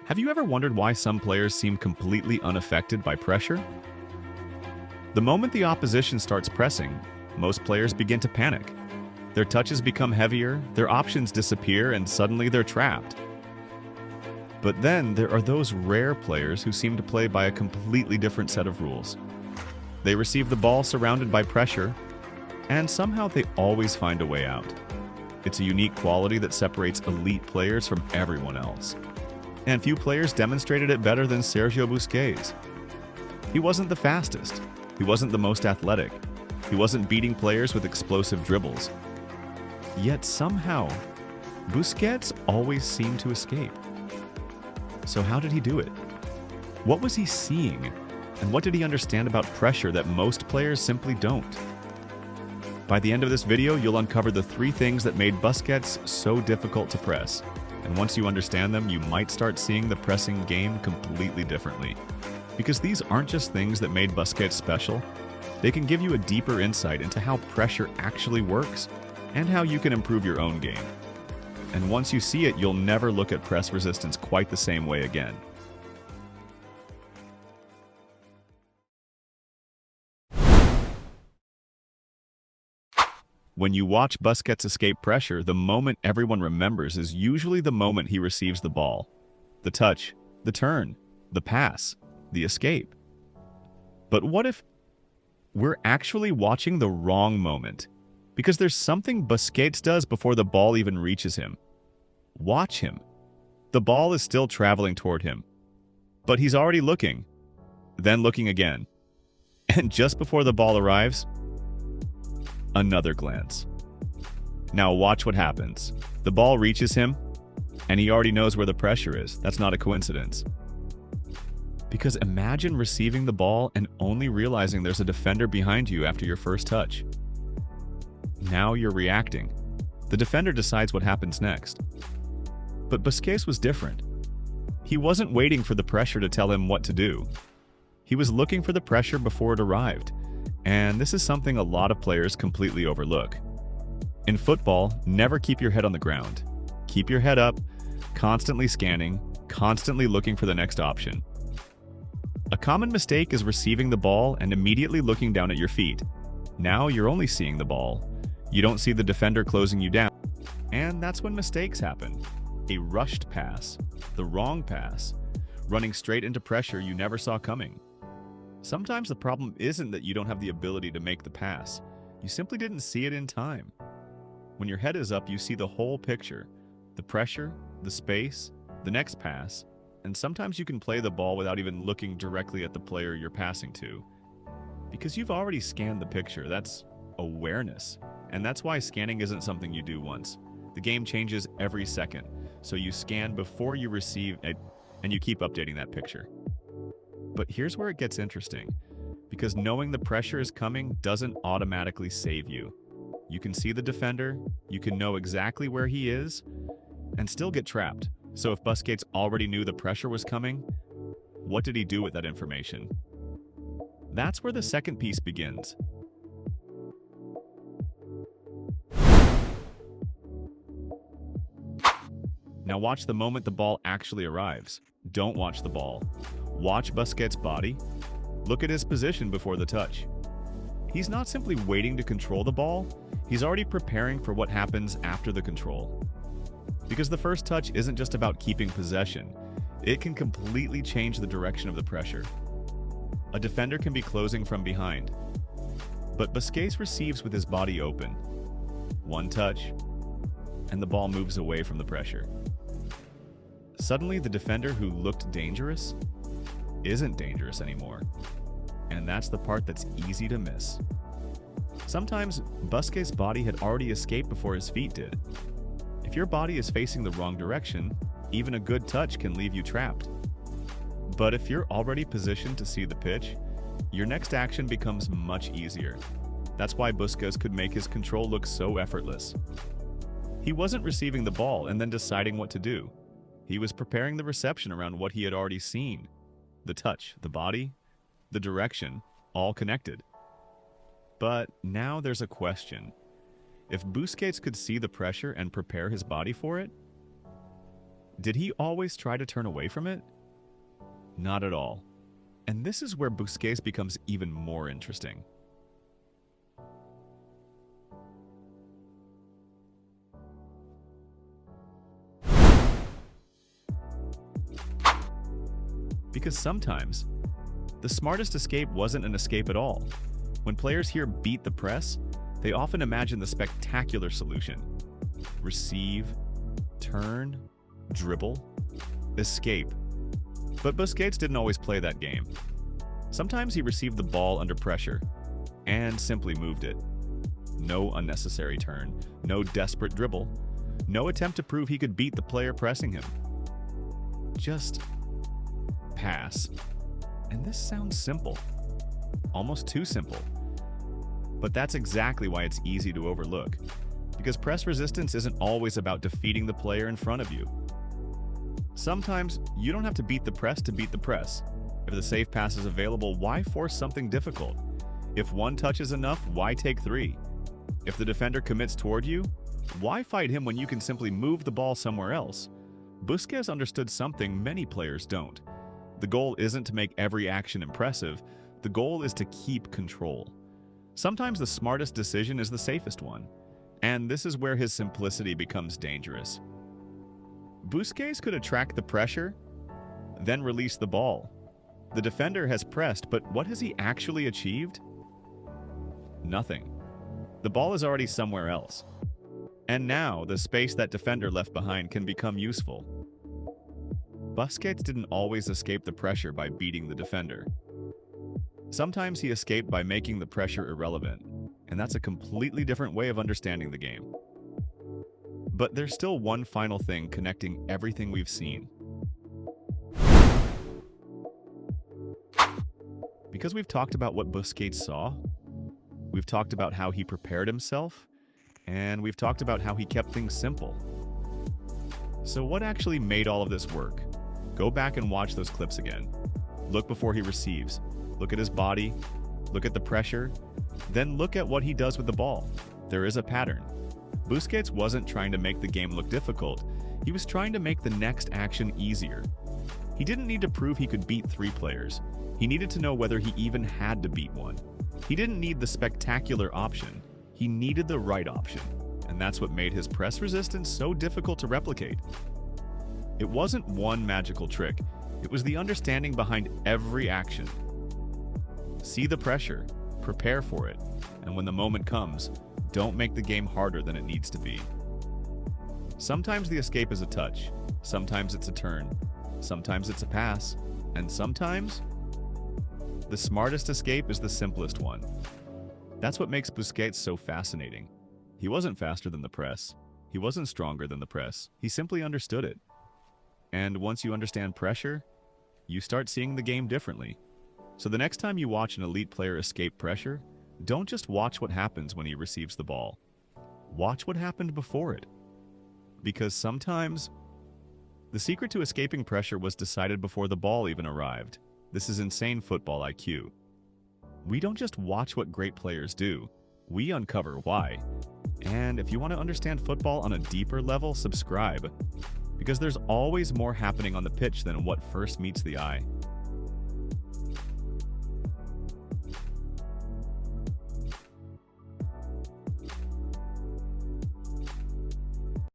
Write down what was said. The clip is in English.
Have you ever wondered why some players seem completely unaffected by pressure? The moment the opposition starts pressing, most players begin to panic. Their touches become heavier, their options disappear, and suddenly they're trapped. But then there are those rare players who seem to play by a completely different set of rules. They receive the ball surrounded by pressure, and somehow they always find a way out. It's a unique quality that separates elite players from everyone else. And few players demonstrated it better than Sergio Busquets. He wasn't the fastest. He wasn't the most athletic. He wasn't beating players with explosive dribbles. Yet somehow, Busquets always seemed to escape. So how did he do it? What was he seeing? And what did he understand about pressure that most players simply don't? By the end of this video, you'll uncover the 3 things that made Busquets so difficult to press. And once you understand them, you might start seeing the pressing game completely differently. Because these aren't just things that made Busquets special, they can give you a deeper insight into how pressure actually works and how you can improve your own game. And once you see it, you'll never look at press resistance quite the same way again. When you watch Busquets escape pressure, the moment everyone remembers is usually the moment he receives the ball. The touch, the turn, the pass, the escape. But what if we're actually watching the wrong moment? Because there's something Busquets does before the ball even reaches him. Watch him. The ball is still traveling toward him, but he's already looking, then looking again. And just before the ball arrives, another glance. Now watch what happens. The ball reaches him, and he already knows where the pressure is. That's not a coincidence. Because imagine receiving the ball and only realizing there's a defender behind you after your first touch. Now you're reacting. The defender decides what happens next. But Busquets was different. He wasn't waiting for the pressure to tell him what to do. He was looking for the pressure before it arrived. And this is something a lot of players completely overlook. In football, never keep your head on the ground. Keep your head up, constantly scanning, constantly looking for the next option. A common mistake is receiving the ball and immediately looking down at your feet. Now you're only seeing the ball. You don't see the defender closing you down. And that's when mistakes happen. A rushed pass, the wrong pass, running straight into pressure you never saw coming. Sometimes the problem isn't that you don't have the ability to make the pass. You simply didn't see it in time. When your head is up, you see the whole picture. The pressure, the space, the next pass, and sometimes you can play the ball without even looking directly at the player you're passing to. Because you've already scanned the picture, that's awareness. And that's why scanning isn't something you do once. The game changes every second, so you scan before you receive it, and you keep updating that picture. But here's where it gets interesting, because knowing the pressure is coming doesn't automatically save you. You can see the defender, you can know exactly where he is, and still get trapped. So if Busquets already knew the pressure was coming, what did he do with that information? That's where the second piece begins. Now watch the moment the ball actually arrives. Don't watch the ball. Watch Busquets' body. Look at his position before the touch. He's not simply waiting to control the ball, he's already preparing for what happens after the control. Because the first touch isn't just about keeping possession, it can completely change the direction of the pressure. A defender can be closing from behind, but Busquets receives with his body open. One touch, and the ball moves away from the pressure. Suddenly, the defender who looked dangerous isn't dangerous anymore. And that's the part that's easy to miss. Sometimes, Busquets' body had already escaped before his feet did. If your body is facing the wrong direction, even a good touch can leave you trapped. But if you're already positioned to see the pitch, your next action becomes much easier. That's why Busquets could make his control look so effortless. He wasn't receiving the ball and then deciding what to do. He was preparing the reception around what he had already seen. The touch, the body, the direction, all connected. But now there's a question. If Busquets could see the pressure and prepare his body for it, Did he always try to turn away from it? Not at all. And this is where Busquets becomes even more interesting. Because sometimes, the smartest escape wasn't an escape at all. When players hear beat the press, they often imagine the spectacular solution. Receive, turn, dribble, escape. But Busquets didn't always play that game. Sometimes he received the ball under pressure and simply moved it. No unnecessary turn, no desperate dribble, no attempt to prove he could beat the player pressing him. Just pass. And this sounds simple, almost too simple. But that's exactly why it's easy to overlook, because press resistance isn't always about defeating the player in front of you. Sometimes you don't have to beat the press to beat the press. If the safe pass is available, why force something difficult? If one touch is enough, why take three? If the defender commits toward you, why fight him when you can simply move the ball somewhere else? Busquets understood something many players don't. The goal isn't to make every action impressive, the goal is to keep control. Sometimes the smartest decision is the safest one, and this is where his simplicity becomes dangerous. Busquets could attract the pressure, then release the ball. The defender has pressed, but what has he actually achieved? Nothing. The ball is already somewhere else. And now, the space that defender left behind can become useful. Busquets didn't always escape the pressure by beating the defender. Sometimes he escaped by making the pressure irrelevant, and that's a completely different way of understanding the game. But there's still one final thing connecting everything we've seen. Because we've talked about what Busquets saw, we've talked about how he prepared himself, and we've talked about how he kept things simple. So what actually made all of this work? Go back and watch those clips again. Look before he receives. Look at his body. Look at the pressure. Then look at what he does with the ball. There is a pattern. Busquets wasn't trying to make the game look difficult. He was trying to make the next action easier. He didn't need to prove he could beat three players. He needed to know whether he even had to beat one. He didn't need the spectacular option. He needed the right option. And that's what made his press resistance so difficult to replicate. It wasn't one magical trick. It was the understanding behind every action. See the pressure, prepare for it, and when the moment comes, don't make the game harder than it needs to be. Sometimes the escape is a touch, sometimes it's a turn, sometimes it's a pass, and sometimes the smartest escape is the simplest one. That's what makes Busquets so fascinating. He wasn't faster than the press. He wasn't stronger than the press. He simply understood it. And once you understand pressure, you start seeing the game differently. So the next time you watch an elite player escape pressure, don't just watch what happens when he receives the ball. Watch what happened before it. Because sometimes, the secret to escaping pressure was decided before the ball even arrived. This is insane football IQ. We don't just watch what great players do, we uncover why. And if you want to understand football on a deeper level, subscribe. Because there's always more happening on the pitch than what first meets the eye.